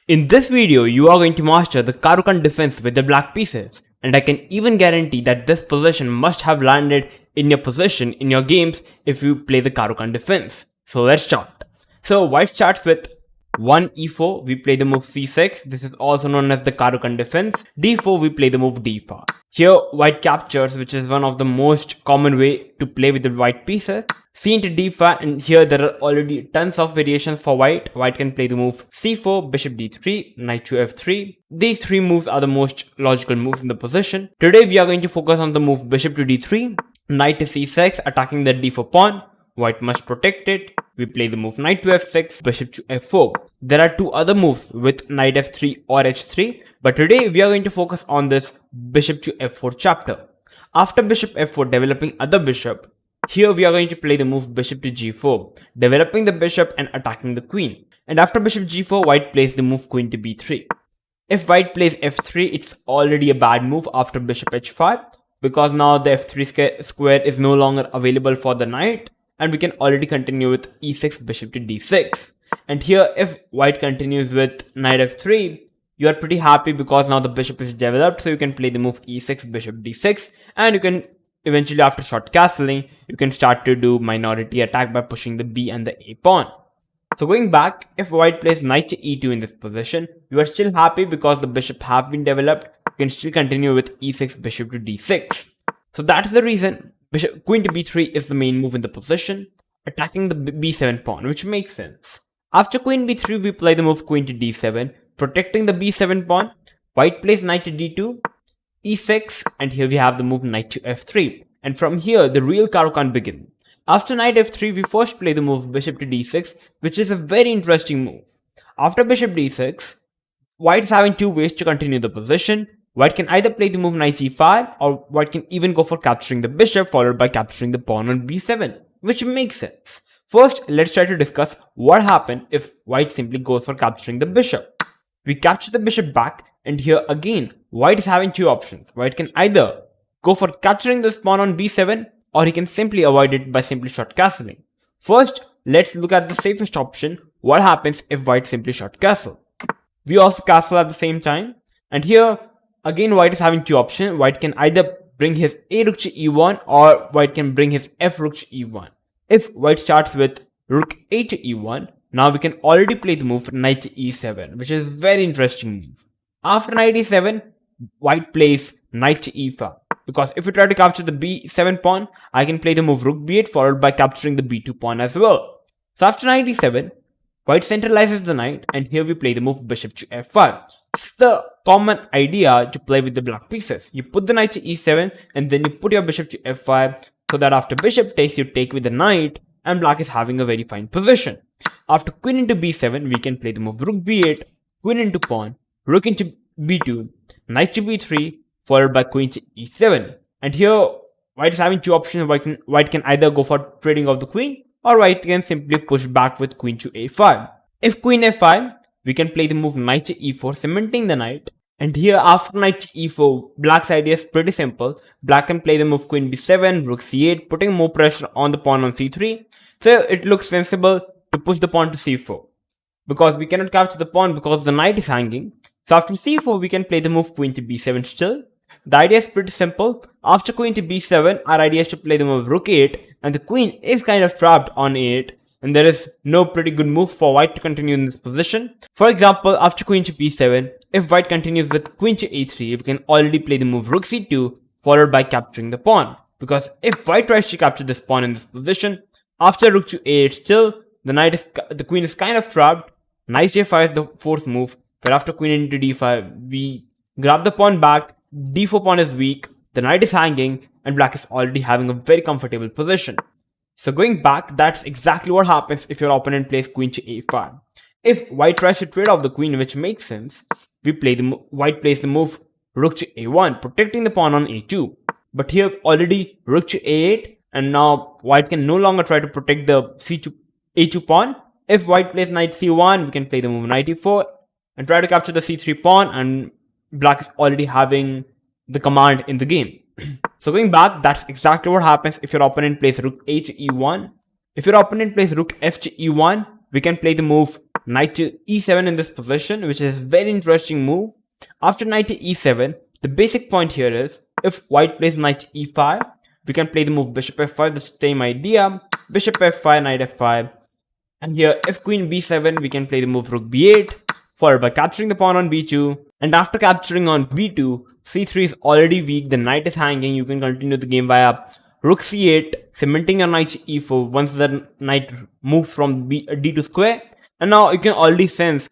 In this video, you are going to master the Caro-Kann defense with the black pieces, and I can even guarantee that this position must have landed in your position in your games if you play the Caro-Kann defense. So let's start. So white starts with 1 e4, we play the move c6, this is also known as the Caro-Kann defense. d4, we play the move d5. Here white captures, which is one of the most common way to play with the white pieces. C into d5, and here there are already tons of variations for white. White can play the move c4, bishop d3, knight to f3. These three moves are the most logical moves in the position. Today we are going to focus on the move bishop to d3, knight to c6, attacking the d4 pawn. White must protect it. We play the move knight to f6, bishop to f4. There are two other moves with knight f3 or h3, but today we are going to focus on this bishop to f4 chapter. After bishop f4, developing other bishop, here we are going to play the move bishop to g4, developing the bishop and attacking the queen. And after bishop g4, white plays the move queen to b3. If white plays f3, it's already a bad move after bishop h5, because now the f3 square is no longer available for the knight, and we can already continue with e6, bishop to d6. And here if white continues with knight f3, you are pretty happy because now the bishop is developed, so you can play the move e6, bishop d6, and you can eventually, after short castling, you can start to do minority attack by pushing the b and the a pawn. So going back, if white plays knight to e2 in this position, you are still happy because the bishop have been developed. You can still continue with e6, bishop to d6. So that's the reason bishop queen to b3 is the main move in the position, attacking the b7 pawn, which makes sense. After queen b3, we play the move queen to d7, protecting the b7 pawn. White plays knight to d2, e6, and here we have the move knight to f3. And from here, the real Caro-Kann begins. After knight f3, we first play the move bishop to d6, which is a very interesting move. After bishop d6, white is having two ways to continue the position. White can either play the move knight g5, or white can even go for capturing the bishop followed by capturing the pawn on b7, which makes sense. First, let's try to discuss what happens if white simply goes for capturing the bishop. We capture the bishop back, and here again, white is having two options. White can either go for capturing this pawn on b7, or he can simply avoid it by simply short castling. First, let's look at the safest option. What happens if white simply short castle? We also castle at the same time, and here again white is having two options. White can either bring his a rook to e1, or white can bring his f rook to e1. If white starts with rook a to e1, now we can already play the move knight to e7, which is a very interesting move. After knight e7, white plays knight to e5, because if we try to capture the b7 pawn, I can play the move rook b8 followed by capturing the b2 pawn as well. So after knight e7, white centralizes the knight, and here we play the move bishop to f5. It's the common idea to play with the black pieces. You put the knight to e7, and then you put your bishop to f5, so that after bishop takes, you take with the knight, and black is having a very fine position. After queen into b7, we can play the move rook b8, queen into pawn, rook into b2, knight to b3, followed by queen to e7. And here, white is having two options. White can either go for trading of the queen, or white can simply push back with queen to a5. If queen f5, we can play the move knight to e4, cementing the knight. And here, after knight to e4, black's idea is pretty simple. Black can play the move queen b7, rook c8, putting more pressure on the pawn on c3. So it looks sensible to push the pawn to c4, because we cannot capture the pawn because the knight is hanging. So after c4, we can play the move queen to b7 still. The idea is pretty simple. After queen to b7, our idea is to play the move rook 8, and the queen is kind of trapped on 8, and there is no pretty good move for white to continue in this position. For example, after queen to b7, if white continues with queen to a3, we can already play the move rook c2 followed by capturing the pawn, because if white tries to capture this pawn in this position, after rook to a8 still, the queen is kind of trapped. Knight j5 is the fourth move, but after queen into d5, we grab the pawn back. d4 pawn is weak, the knight is hanging, and black is already having a very comfortable position. So going back, that's exactly what happens if your opponent plays queen to a5. If white tries to trade off the queen, which makes sense, white plays the move rook to a1, protecting the pawn on a2. But here already rook to a8, and now white can no longer try to protect the a2 pawn. If white plays knight c1, we can play the move knight e4 and try to capture the c3 pawn, and black is already having the command in the game. So going back, that's exactly what happens if your opponent plays rook a to e1. If your opponent plays rook f to e1, we can play the move knight to e7 in this position, which is a very interesting move. After knight to e7, the basic point here is, if white plays knight to e5, we can play the move bishop f5, the same idea, bishop f5, knight f5. And here, if queen b7, we can play the move rook b8, followed by capturing the pawn on b2. And after capturing on b2, c3 is already weak, the knight is hanging, you can continue the game via rook c8, cementing your knight to e4 once the knight moves from d2 square. And now you can already sense,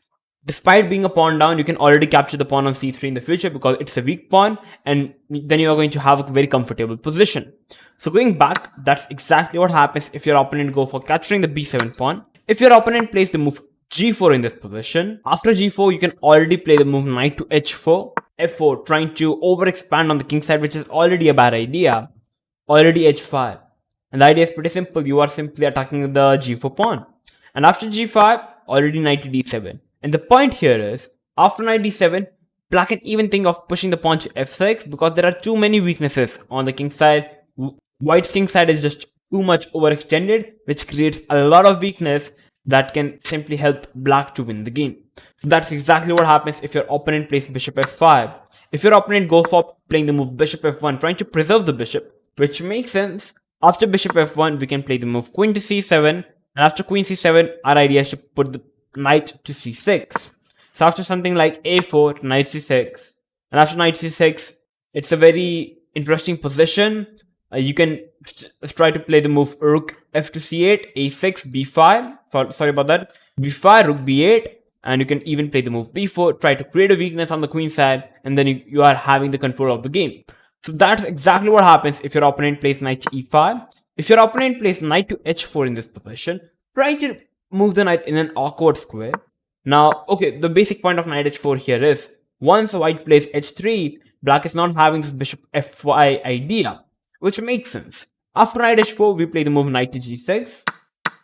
despite being a pawn down, you can already capture the pawn on c3 in the future because it's a weak pawn, and then you are going to have a very comfortable position. So going back, that's exactly what happens if your opponent go for capturing the b7 pawn. If your opponent plays the move g4 in this position, after g4 you can already play the move knight to h4, f4, trying to overexpand on the king side, which is already a bad idea, already h5. And the idea is pretty simple, you are simply attacking the g4 pawn. And after g5, already knight to d7. And the point here is, after knight d7, black can even think of pushing the pawn to f6 because there are too many weaknesses on the king side. White's king side is just too much overextended, which creates a lot of weakness that can simply help black to win the game. So that's exactly what happens if your opponent plays bishop f5. If your opponent goes for playing the move bishop f1, trying to preserve the bishop, which makes sense, after bishop f1, we can play the move queen to c7, and after queen c7, our idea is to put the knight to c6. So after something like a4, knight c6, and after knight c6, it's a very interesting position. You can try to play the move rook f to c8, a6, b5, sorry about that, b5, rook b8, and you can even play the move b4, try to create a weakness on the queen side, and then you are having the control of the game. So that's exactly what happens if your opponent plays knight to e5. If your opponent plays knight to h4 in this position, try to move the knight in an awkward square. Now, okay, the basic point of knight h4 here is, once white plays h3, black is not having this bishop f5 idea, which makes sense. After knight h4, we play the move knight to g6,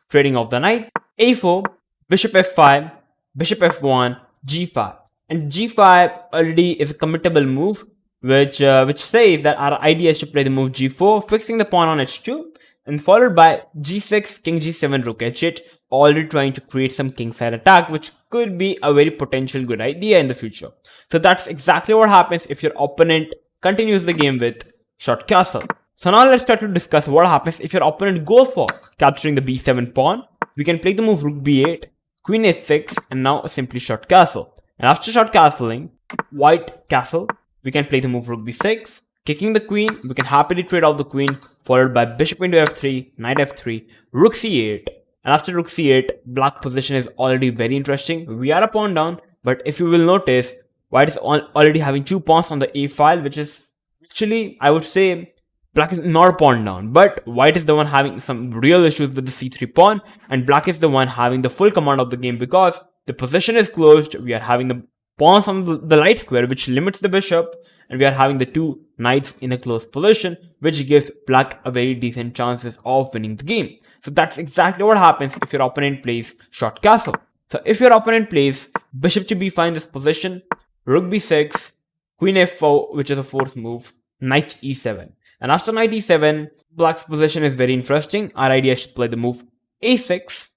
trading off the knight, a4, bishop f5, bishop f1, g5. And g5 already is a committable move, which says that our idea is to play the move g4, fixing the pawn on h2, and followed by g6, king g7, rook h8, already trying to create some kingside attack, which could be a very potential good idea in the future. So that's exactly what happens if your opponent continues the game with short castle. So now let's try to discuss what happens if your opponent goes for capturing the b7 pawn. We can play the move rook b8, queen h6, and now simply short castle. And after short castling, white castle, we can play the move rook b6, kicking the queen. We can happily trade off the queen, followed by bishop into f3, knight f3, rook c8. And after rook c8, black position is already very interesting. We are a pawn down, but if you will notice, white is already having two pawns on the a file, which is actually, I would say, black is not a pawn down, but white is the one having some real issues with the c3 pawn, and black is the one having the full command of the game because the position is closed. We are having the pawns on the light square, which limits the bishop, and we are having the two knights in a closed position, which gives black a very decent chances of winning the game. So that's exactly what happens if your opponent plays short castle. So if your opponent plays bishop to b5 in this position, rook b6, queen f4, which is a fourth move, knight e7. And after knight e7, black's position is very interesting. Our idea is to play the move a6,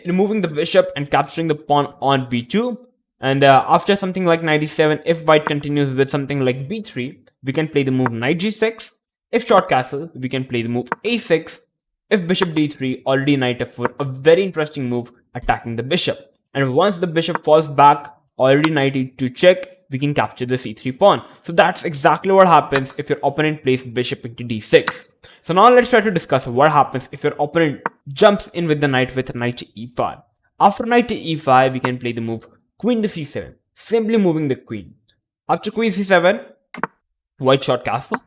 removing the bishop and capturing the pawn on b2. And after something like knight e7, if white continues with something like b3, we can play the move knight g6. If short castle, we can play the move a6. If bishop d3, already knight f4, a very interesting move attacking the bishop. And once the bishop falls back, already knight e2 check, we can capture the c3 pawn. So that's exactly what happens if your opponent plays bishop into d6. So now let's try to discuss what happens if your opponent jumps in with the knight with knight to e5. After knight to e5, we can play the move queen to c7, simply moving the queen. After queen c7, white short castle.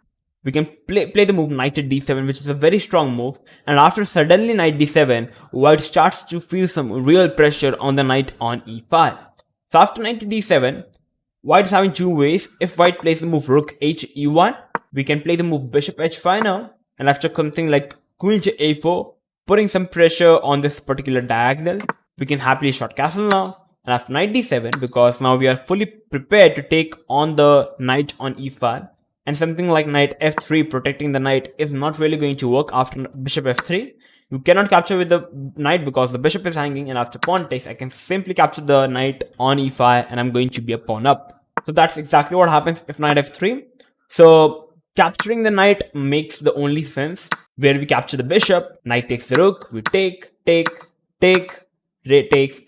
We can play the move knight to d7, which is a very strong move. And after suddenly knight d7, white starts to feel some real pressure on the knight on e5. So after knight to d7, white is having two ways. If white plays the move rook h e1, we can play the move bishop h5 now. And after something like queen to a4, putting some pressure on this particular diagonal, we can happily short castle now. And after knight d7, because now we are fully prepared to take on the knight on e5, and something like knight f3 protecting the knight is not really going to work after bishop f3, You cannot capture with the knight because the bishop is hanging, and after pawn takes, I can simply capture the knight on e5 and I'm going to be a pawn up. So that's exactly what happens if knight f3. So capturing the knight makes the only sense where we capture the bishop, knight takes the rook, we take, takes,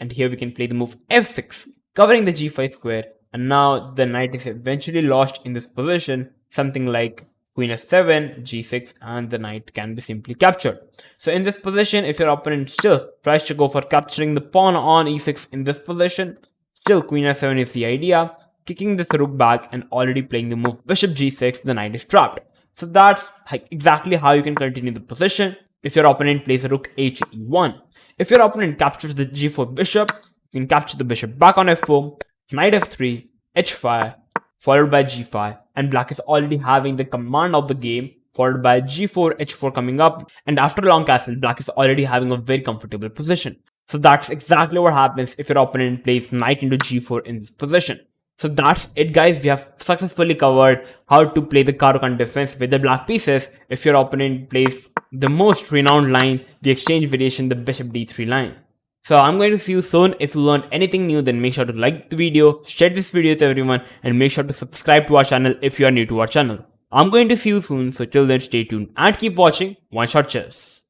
and here we can play the move f6, covering the g5 square, and now the knight is eventually lost in this position, something like queen f7, g6, and the knight can be simply captured. So in this position, if your opponent still tries to go for capturing the pawn on e6 in this position, still queen f7 is the idea, kicking this rook back and already playing the move bishop g6, the knight is trapped. So that's exactly how you can continue the position if your opponent plays a rook e1. If your opponent captures the g4 bishop, you can capture the bishop back on f4, knight f3, h5, followed by g5, and black is already having the command of the game, followed by g4, h4 coming up, and after a long castle, black is already having a very comfortable position. So that's exactly what happens if your opponent plays knight into g4 in this position. So that's it, guys. We have successfully covered how to play the Caro-Kann defense with the black pieces if your opponent plays the most renowned line, the exchange variation, the bishop d3 line. So I'm going to see you soon. If you learned anything new, then make sure to like the video, share this video with everyone, and make sure to subscribe to our channel if you are new to our channel. I'm going to see you soon, so till then stay tuned and keep watching Oneshot Chess.